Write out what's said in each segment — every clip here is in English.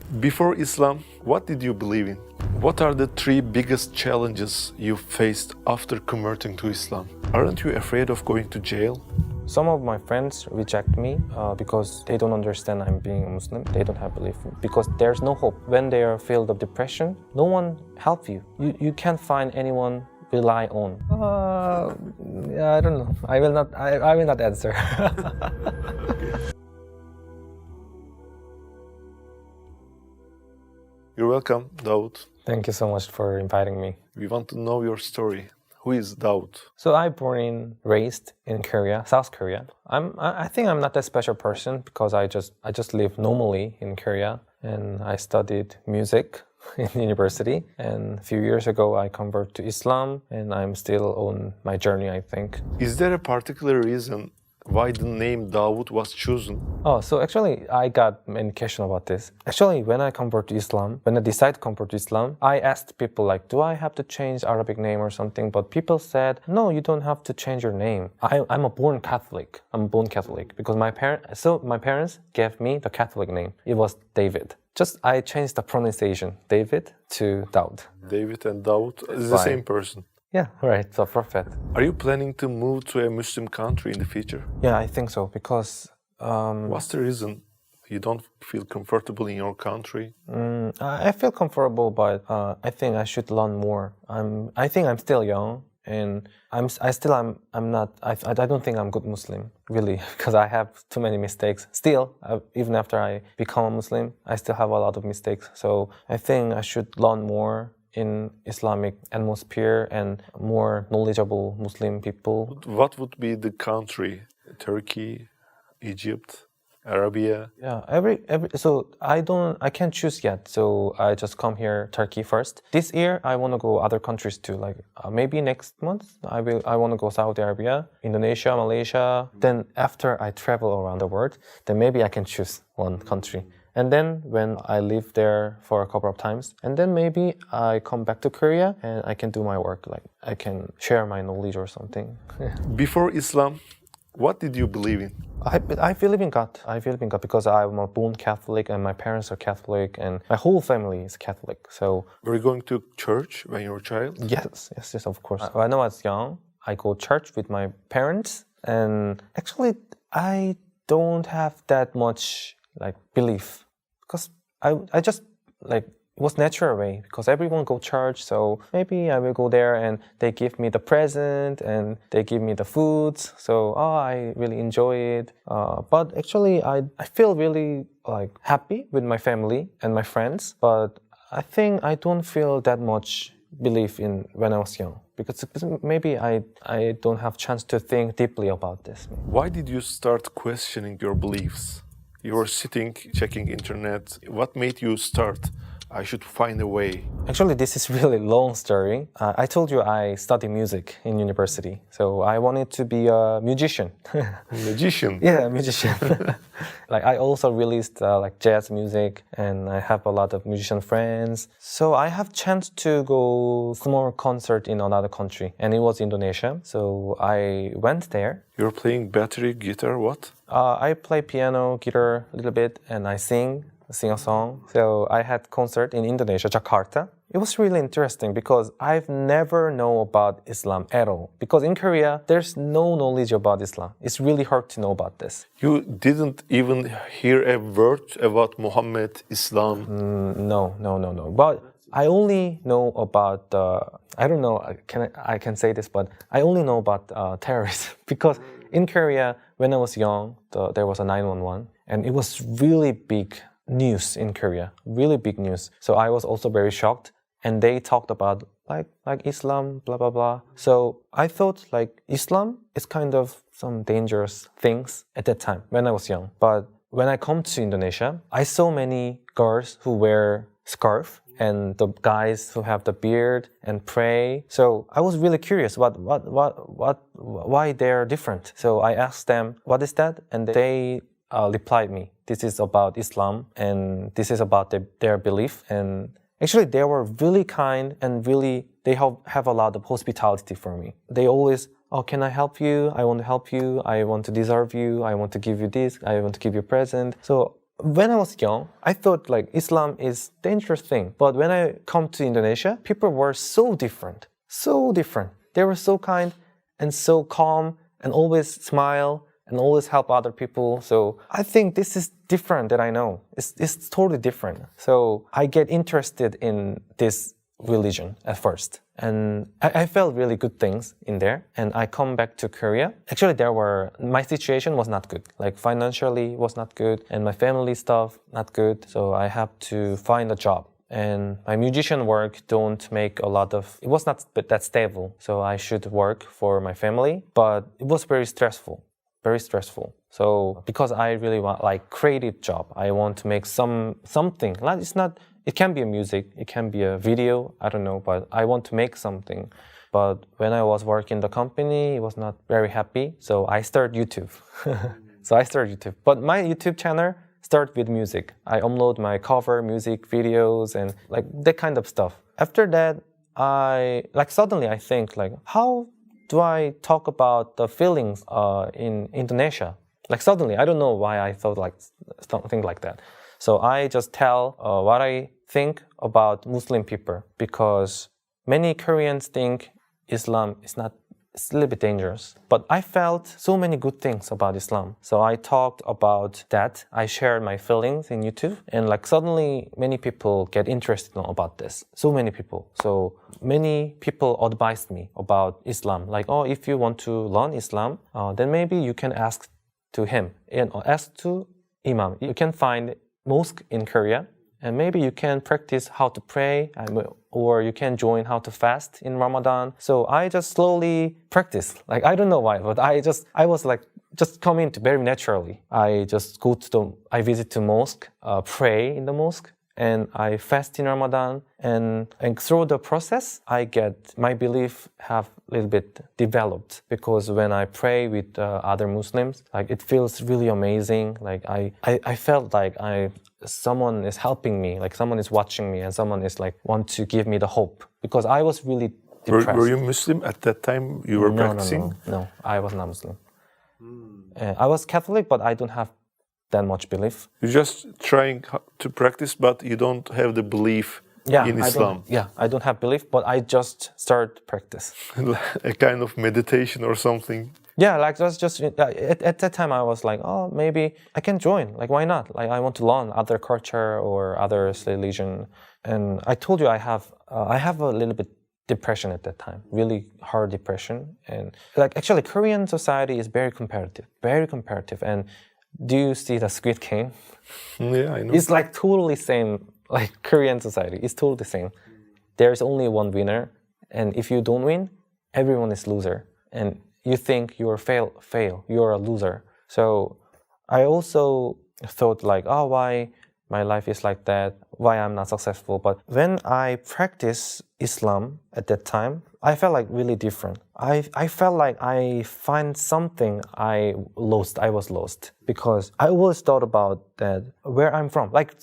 Before Islam, what did you believe in? What are the three biggest challenges you faced after converting to Islam? Aren't you afraid of going to jail? Some of my friends reject me because they don't understand I'm being a Muslim. They don't have belief because there's no hope. When they are filled of depression, no one help you. You can't find anyone rely on. Yeah, I don't know. I will not answer. You're welcome, Daud. Thank you so much for inviting me. We want to know your story. Who is Daud? So I raised in Korea, South Korea. I think I'm not that special person because I just live normally in Korea, and I studied music in university. And a few years ago, I converted to Islam, and I'm still on my journey, I think. Is there a particular reason why the name Daud was chosen? Oh, so actually, I got many questions about this. Actually, when I decided to convert to Islam, I asked people like, do I have to change Arabic name or something? But people said, no, you don't have to change your name. I'm a born Catholic. I'm born Catholic because my parents gave me the Catholic name. It was David. I changed the pronunciation, David to Daud. David and Daud is the same person. Yeah, right, the prophet. Are you planning to move to a Muslim country in the future? Yeah, I think so, because... What's the reason you don't feel comfortable in your country? I feel comfortable, but I think I should learn more. I think I'm still young, and I don't think I'm good Muslim, really, because I have too many mistakes. Still, even after I become a Muslim, I still have a lot of mistakes. So I think I should learn more in Islamic atmosphere and more knowledgeable Muslim people. What would be the country? Turkey, Egypt, Arabia? Yeah, so I can't choose yet. So I just come here, Turkey first. This year I want to go other countries too. Like maybe next month I want to go Saudi Arabia, Indonesia, Malaysia. Then after I travel around the world, then maybe I can choose one country. And then when I live there for a couple of times, and then maybe I come back to Korea and I can do my work. Like I can share my knowledge or something. Before Islam, what did you believe in? I believe in God. I believe in God because I'm a born Catholic and my parents are Catholic and my whole family is Catholic. So were you going to church when you were a child? Yes, of course. When I was young, I go to church with my parents, and actually I don't have that much belief because I just it was natural way because everyone go church, so maybe I will go there and they give me the present and they give me the foods, so I really enjoy it. But actually I feel really happy with my family and my friends, but I think I don't feel that much belief in when I was young because maybe I don't have chance to think deeply about this. Why did you start questioning your beliefs? You were sitting, checking internet. What made you start? I should find a way. Actually, this is really long story. I told you I studied music in university, so I wanted to be a musician. Musician? Yeah, a musician. I also released jazz music, and I have a lot of musician friends. So I have chance to go small concert in another country, and it was Indonesia. So I went there. You're playing battery, guitar, what? I play piano, guitar a little bit, and I sing a song. So I had concert in Indonesia, Jakarta. It was really interesting because I've never known about Islam at all. Because in Korea, there's no knowledge about Islam. It's really hard to know about this. You didn't even hear a word about Muhammad, Islam? No. But I only know about, I don't know, I can say this, but I only know about terrorists. Because in Korea, when I was young, there was a 911. And it was really big news in Korea, really big news. So I was also very shocked, and they talked about like Islam, blah blah blah. So I thought Islam is kind of some dangerous things at that time when I was young. But when I come to Indonesia, I saw many girls who wear scarf and the guys who have the beard and pray. So I was really curious why they're different. So I asked them, what is that? And they replied me, this is about Islam and this is about their belief. And actually they were really kind and really, they have a lot of hospitality for me. They always, can I help you? I want to help you. I want to deserve you. I want to give you this. I want to give you a present. So when I was young, I thought like Islam is dangerous thing. But when I come to Indonesia, people were so different. So different. They were so kind and so calm and always smile and always help other people. So I think this is different that I know. It's totally different. So I get interested in this religion at first. And I felt really good things in there. And I come back to Korea. Actually, my situation was not good. Like financially was not good. And my family stuff, not good. So I have to find a job. And my musician work don't make it was not that stable. So I should work for my family. But it was very stressful. Very stressful. So because I really want like creative job, I want to make something. Like it can be a music, it can be a video, I don't know, but I want to make something. But when I was working in the company, it was not very happy. So I started YouTube. But my YouTube channel started with music. I upload my cover music videos and like that kind of stuff. After that, suddenly I think like, how do I talk about the feelings in Indonesia? Like suddenly, I don't know why I thought like something like that. So I just tell what I think about Muslim people because many Koreans think Islam is it's a little bit dangerous. But I felt so many good things about Islam. So I talked about that. I shared my feelings in YouTube. And like suddenly many people get interested about this. So many people. So many people advised me about Islam. Like, oh, if you want to learn Islam, then maybe you can ask to him and ask to Imam. You can find mosque in Korea. And maybe you can practice how to pray, or you can join how to fast in Ramadan. So I just slowly practice. Like, I don't know why, but I was like, just come in very naturally. I just I visit the mosque, pray in the mosque, and I fast in Ramadan. And through the process, my belief have a little bit developed. Because when I pray with other Muslims, like it feels really amazing. Like I felt like someone is helping me, like someone is watching me, and someone is like want to give me the hope. Because I was really depressed. Were you Muslim at that time you were practicing? No, I was not Muslim. I was Catholic, but I don't have that much belief. You're just trying to practice, but you don't have the belief in Islam. I don't have belief, but I just start practice. A kind of meditation or something. Yeah, like that's just at that time I was like, oh, maybe I can join. Like, why not? Like, I want to learn other culture or other religion. And I told you I have a little bit depression at that time, really hard depression. And like actually, Korean society is very competitive. And do you see the Squid Game? Yeah, I know. It's like totally same. Like Korean society, it's totally the same. There's only one winner, and if you don't win, everyone is loser. And you think you're fail, you're a loser. So I also thought like, oh, why my life is like that? Why I'm not successful? But when I practice Islam at that time, I felt like really different. I felt like I find something I was lost because I always thought about that where I'm from. Like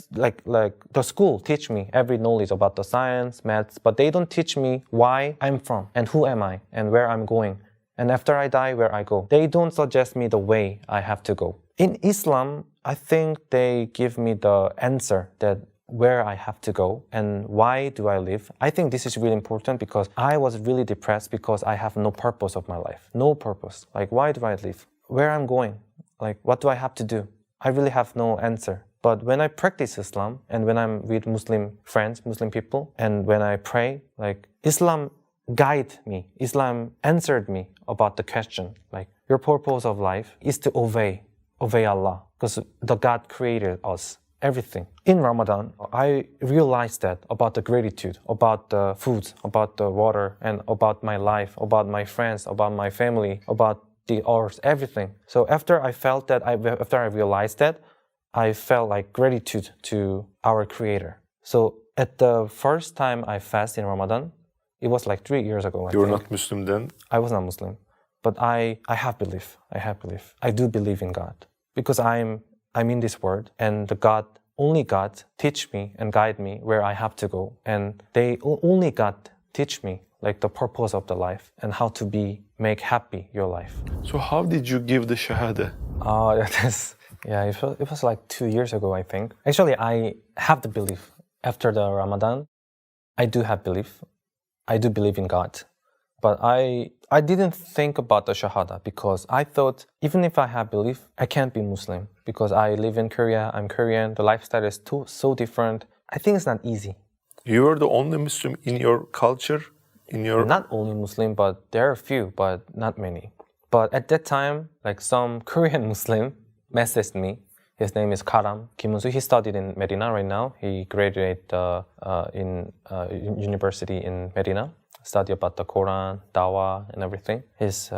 the school teach me every knowledge about the science, maths, but they don't teach me why I'm from and who am I and where I'm going. And after I die, where I go. They don't suggest me the way I have to go. In Islam, I think they give me the answer that where I have to go and why do I live. I think this is really important because I was really depressed because I have no purpose of my life. No purpose. Like, why do I live? Where I'm going? Like, what do I have to do? I really have no answer. But when I practice Islam and when I'm with Muslim friends, Muslim people, and when I pray, like, Islam guide me. Islam answered me about the question. Like, your purpose of life is to obey Allah because the God created us. Everything. In Ramadan, I realized that about the gratitude, about the food, about the water, and about my life, about my friends, about my family, about the earth, everything. So after I realized that, I felt like gratitude to our Creator. So at the first time I fast in Ramadan, it was like 3 years ago. You were not Muslim then? I was not Muslim, but I have belief. I do believe in God because I'm in this world, and only God teach me and guide me where I have to go. And only God teach me like the purpose of the life and how to make happy your life. So how did you give the Shahada? Yeah, it was like 2 years ago, I think. Actually, I have the belief. After the Ramadan, I do have belief. I do believe in God. But I didn't think about the Shahada because I thought even if I have belief, I can't be Muslim because I live in Korea, I'm Korean, the lifestyle is so different. I think it's not easy. You were the only Muslim in your culture? Not only Muslim, but there are a few, but not many. But at that time, like some Korean Muslim messaged me. His name is Karam Kim-Won-soo. He studied in Medina right now. He graduated in university in Medina. Study about the Quran, Dawah, and everything. He's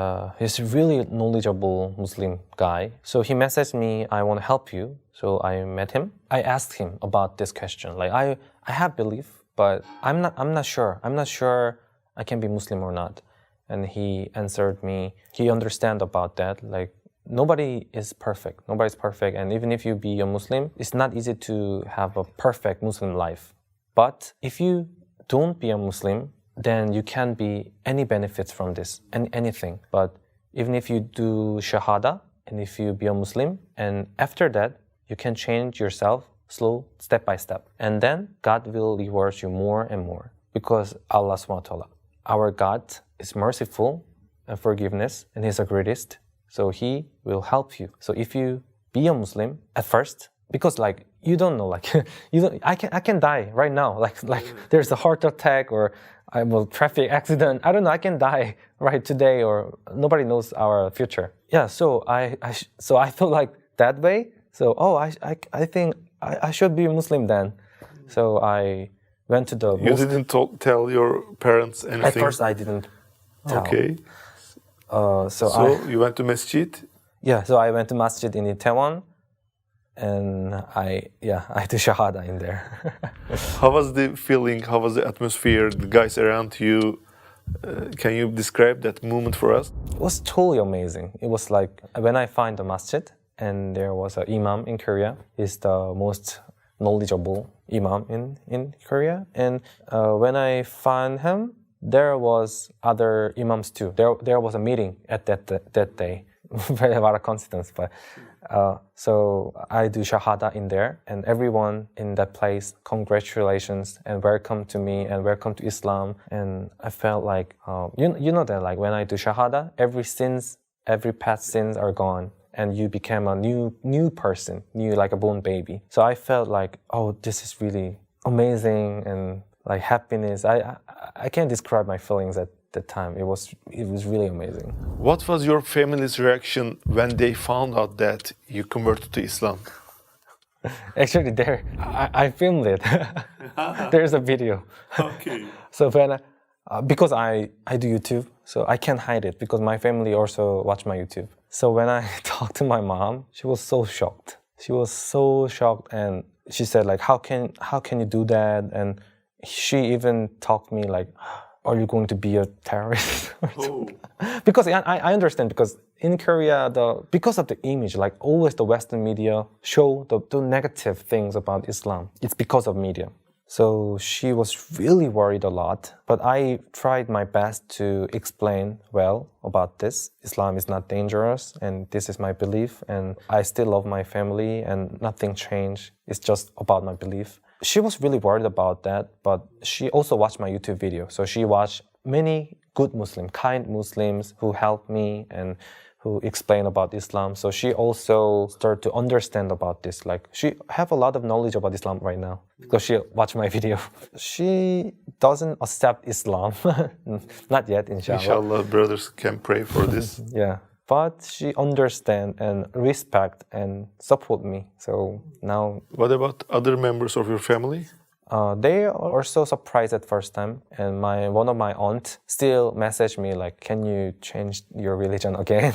really knowledgeable Muslim guy. So he messaged me, I want to help you. So I met him. I asked him about this question. Like I have belief, but I'm not sure. I'm not sure I can be Muslim or not. And he answered me. He understand about that. Like nobody is perfect. Nobody's perfect. And even if you be a Muslim, it's not easy to have a perfect Muslim life. But if you don't be a Muslim, then you can be any benefits from this, anything. But even if you do Shahada, and if you be a Muslim, and after that, you can change yourself step by step. And then God will reward you more and more. Because Allah subhanahu wa ta'ala, our God is merciful and forgiveness, and He's the greatest. So He will help you. So if you be a Muslim at first, because like you don't know, like I can die right now. Like there's a heart attack or I will traffic accident. I don't know. I can die right today, or nobody knows our future. Yeah. So I felt like that way. So I think I should be a Muslim then. So I went to the. You didn't tell your parents anything. At first, I didn't tell. Okay. So you went to masjid. Yeah. So I went to masjid in Itaewon. And I do Shahada in there. How was the feeling? How was the atmosphere? The guys around you? Can you describe that moment for us? It was totally amazing. It was like when I find the masjid and there was an imam in Korea. He's the most knowledgeable imam in Korea. And when I found him, there was other imams too. There was a meeting at that day. Very a lot of coincidence, but so I do Shahada in there, and everyone in that place, congratulations and welcome to me and welcome to Islam. And I felt like, you know that like when I do Shahada, every past sins are gone, and you become a new person, new like a born baby. So I felt like, oh, this is really amazing and like happiness. I can't describe my feelings at the time. It was really amazing. What was your family's reaction when they found out that you converted to Islam? Actually, I filmed it. There's a video. Okay. So when because I do YouTube, so I can't hide it because my family also watch my YouTube. So when I talked to my mom, she was so shocked. She was so shocked, and she said like, how can you do that? And she even talked me like, are you going to be a terrorist? Because I understand, because in Korea, because of the image, like always the Western media show the negative things about Islam. It's because of media. So she was really worried a lot. But I tried my best to explain well about this. Islam is not dangerous, and this is my belief, and I still love my family, and nothing changed. It's just about my belief. She was really worried about that, but she also watched my YouTube video. So she watched many good Muslims, kind Muslims who helped me and who explain about Islam. So she also started to understand about this. Like she have a lot of knowledge about Islam right now because she watched my video. She doesn't accept Islam, not yet, inshallah. Inshallah, brothers can pray for this. Yeah. But she understand and respect and support me. So now... What about other members of your family? They are also surprised at first time. And one of my aunt still messaged me like, can you change your religion again?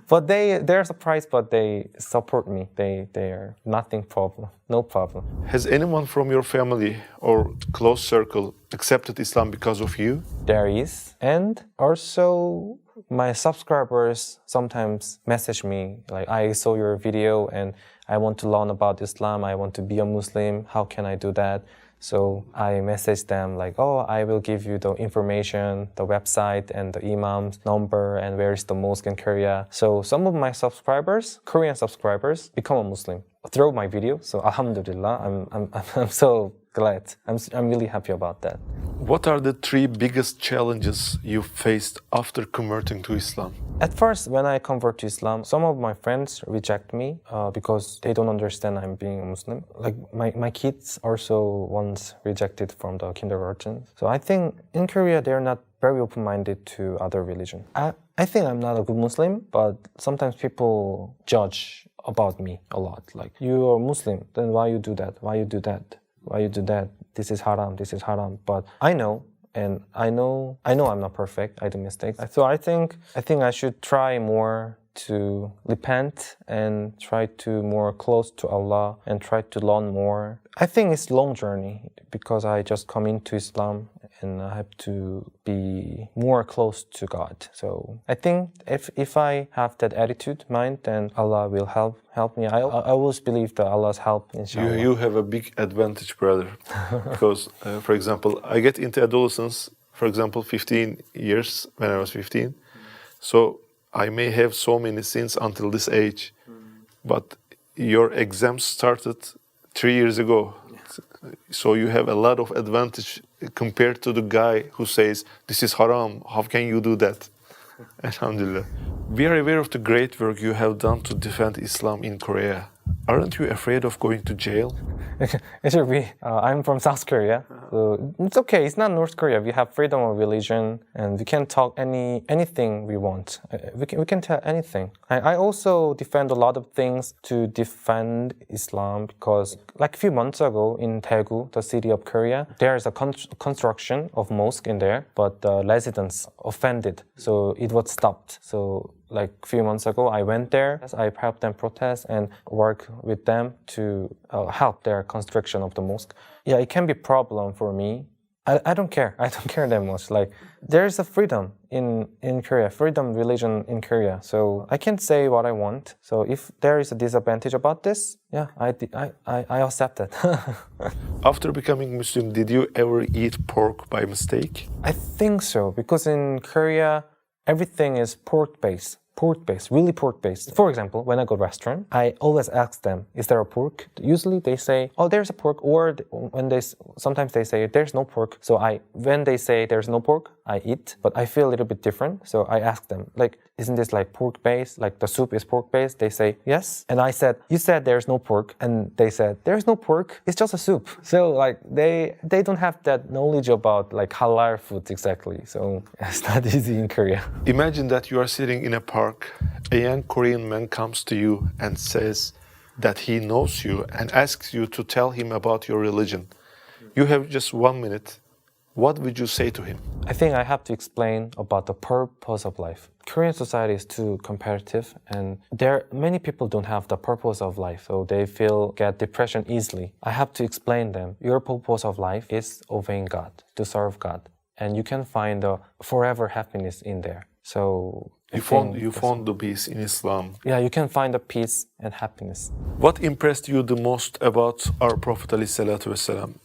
But they're surprised, but they support me. They are no problem. Has anyone from your family or close circle accepted Islam because of you? There is. And also... my subscribers sometimes message me like, I saw your video and I want to learn about Islam, I want to be a Muslim, how can I do that? So I message them like, oh, I will give you the information, the website and the imam's number and where is the mosque in Korea. So some of my subscribers, Korean subscribers, become a Muslim through my video. So alhamdulillah, I'm so glad. I'm really happy about that. What are the 3 biggest challenges you faced after converting to Islam? At first, when I convert to Islam, some of my friends reject me because they don't understand I'm being a Muslim. Like my kids also once rejected from the kindergarten. So I think in Korea, they're not very open-minded to other religion. I think I'm not a good Muslim, but sometimes people judge about me a lot. Like, you are Muslim, then why you do that? Why you do that? Why you do that? This is haram, this is haram. But I know, and I know I'm not perfect, I do mistakes. So I think I should try more to repent and try to more close to Allah and try to learn more. I think it's a long journey because I just come into Islam and I have to be more close to God. So I think if I have that attitude, mind, then Allah will help me. I always believe that Allah's help, inshallah. You have a big advantage, brother. Because, for example, I get into adolescence, for example, 15 years, when I was 15. So I may have so many sins until this age. But your exams started 3 years ago. So you have a lot of advantage compared to the guy who says, this is haram, how can you do that? Alhamdulillah. We are aware of the great work you have done to defend Islam in Korea. Aren't you afraid of going to jail? It should be. I'm from South Korea, so it's okay. It's not North Korea. We have freedom of religion, and we can talk anything we want. We can tell anything. I also defend a lot of things to defend Islam because, like a few months ago in Daegu, the city of Korea, there is a construction of mosque in there, but the residents offended, so it was stopped. So, like a few months ago, I went there. I helped them protest and work with them to help their construction of the mosque. Yeah, it can be a problem for me. I don't care. I don't care that much. Like, there's a freedom in Korea, freedom religion in Korea. So I can say what I want. So if there is a disadvantage about this, yeah, I accept it. After becoming Muslim, did you ever eat pork by mistake? I think so, because in Korea, everything is pork-based, really pork-based. For example, when I go to a restaurant, I always ask them, is there a pork? Usually they say, oh, there's a pork, or sometimes they say, there's no pork. So when they say there's no pork, I eat, but I feel a little bit different. So I ask them, like, isn't this like pork-based? Like the soup is pork-based? They say, yes. And I said, you said there's no pork. And they said, there's no pork, it's just a soup. So like they don't have that knowledge about like halal food exactly. So it's not easy in Korea. Imagine that you are sitting in a park, a young Korean man comes to you and says that he knows you and asks you to tell him about your religion. You have just 1 minute. What would you say to him? I think I have to explain about the purpose of life. Korean society is too competitive, and many people don't have the purpose of life, so they get depression easily. I have to explain them. Your purpose of life is obeying God, to serve God, and you can find the forever happiness in there. So you found the peace in Islam. Yeah, you can find the peace and happiness. What impressed you the most about our Prophet ﷺ?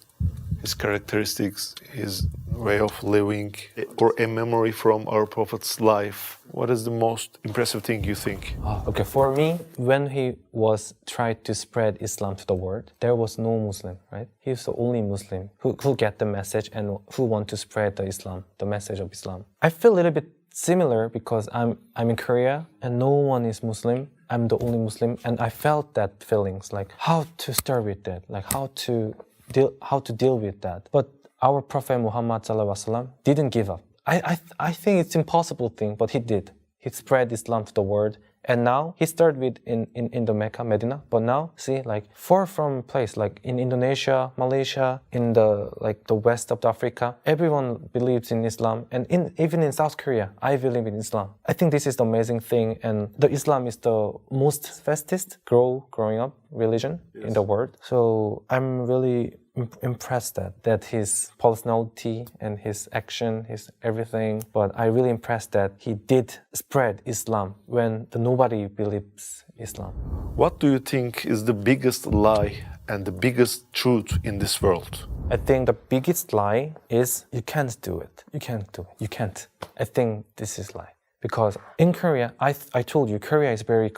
His characteristics, his way of living, or a memory from our Prophet's life? What is the most impressive thing you think? Okay, for me, when he was trying to spread Islam to the world, there was no Muslim, right? He was the only Muslim who get the message and who want to spread the message of Islam. I feel a little bit similar because I'm in Korea and no one is Muslim. I'm the only Muslim, and I felt that feelings, like how to start with that, like how to deal with that. But our Prophet Muhammad ﷺ didn't give up. I think it's impossible thing, but he did. He spread Islam to the world, and now he started with in the Mecca, Medina. But now, see, like far from place, like in Indonesia, Malaysia, in the west of Africa, everyone believes in Islam, and even in South Korea, I believe in Islam. I think this is the amazing thing, and the Islam is the most fastest growing up religion in the world. So I'm really impressed that his personality and his action, his everything. But I really impressed that he did spread Islam when nobody believes Islam. What do you think is the biggest lie and the biggest truth in this world? I think the biggest lie is you can't do it. You can't do it. You can't. I think this is lie. Because in Korea, I told you, Korea is very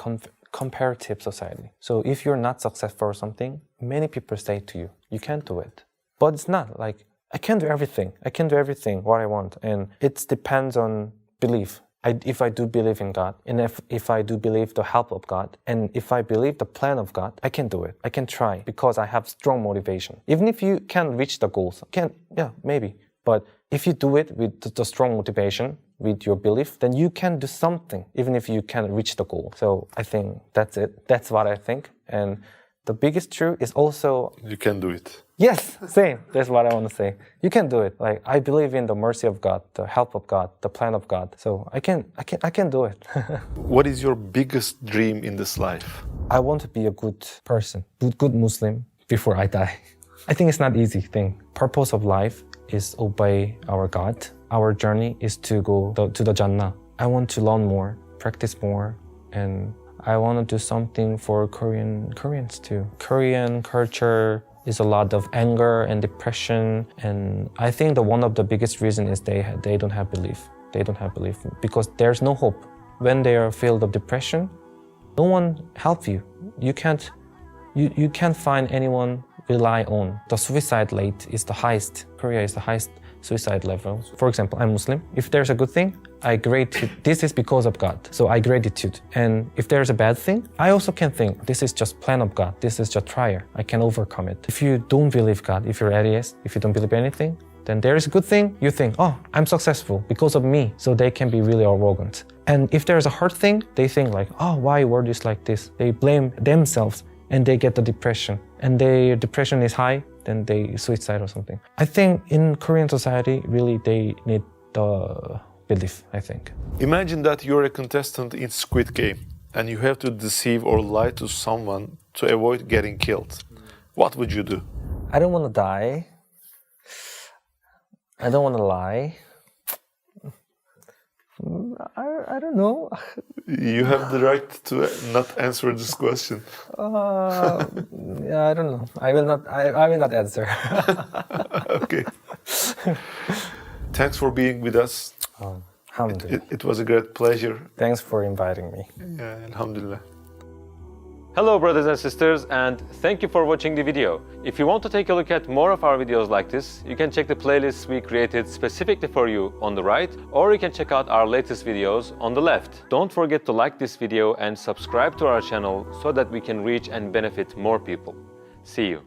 comparative society. So if you're not successful or something, many people say to you, you can't do it. But it's not like, I can do everything. I can do everything what I want. And it depends on belief. If I do believe in God, and if I do believe the help of God, and if I believe the plan of God, I can do it. I can try because I have strong motivation. Even if you can't reach the goals, maybe. But if you do it with the strong motivation, with your belief, then you can do something, even if you can't reach the goal. So I think that's it. That's what I think. And the biggest truth is also... You can do it. Yes, same. That's what I want to say. You can do it. Like, I believe in the mercy of God, the help of God, the plan of God. So I can do it. What is your biggest dream in this life? I want to be a good person, good Muslim before I die. I think it's not easy thing. Purpose of life is obey our God. Our journey is to go to the Jannah. I want to learn more, practice more, and I want to do something for Koreans too. Korean culture is a lot of anger and depression, and I think one of the biggest reason is they don't have belief. They don't have belief because there's no hope. When they are filled of depression, no one help you. You can't find anyone rely on. The suicide rate is the highest. Korea is the highest suicide level. For example, I'm Muslim. If there's a good thing, I gratitude. This is because of God. So I gratitude. And if there's a bad thing, I also can think this is just plan of God. This is just trial. I can overcome it. If you don't believe God, if you're atheist, if you don't believe anything, then there is a good thing. You think, oh, I'm successful because of me. So they can be really arrogant. And if there's a hard thing, they think like, oh, why world is like this? They blame themselves and they get the depression. And their depression is high, then they suicide or something. I think in Korean society, really they need the belief, I think. Imagine that you're a contestant in Squid Game and you have to deceive or lie to someone to avoid getting killed. What would you do? I don't want to die. I don't want to lie. I don't know. You have the right to not answer this question. Yeah, I don't know. I will not answer. Okay. Thanks for being with us. It was a great pleasure. Thanks for inviting me. Yeah, alhamdulillah. Hello brothers and sisters, and thank you for watching the video. If you want to take a look at more of our videos like this, you can check the playlists we created specifically for you on the right, or you can check out our latest videos on the left. Don't forget to like this video and subscribe to our channel so that we can reach and benefit more people. See you.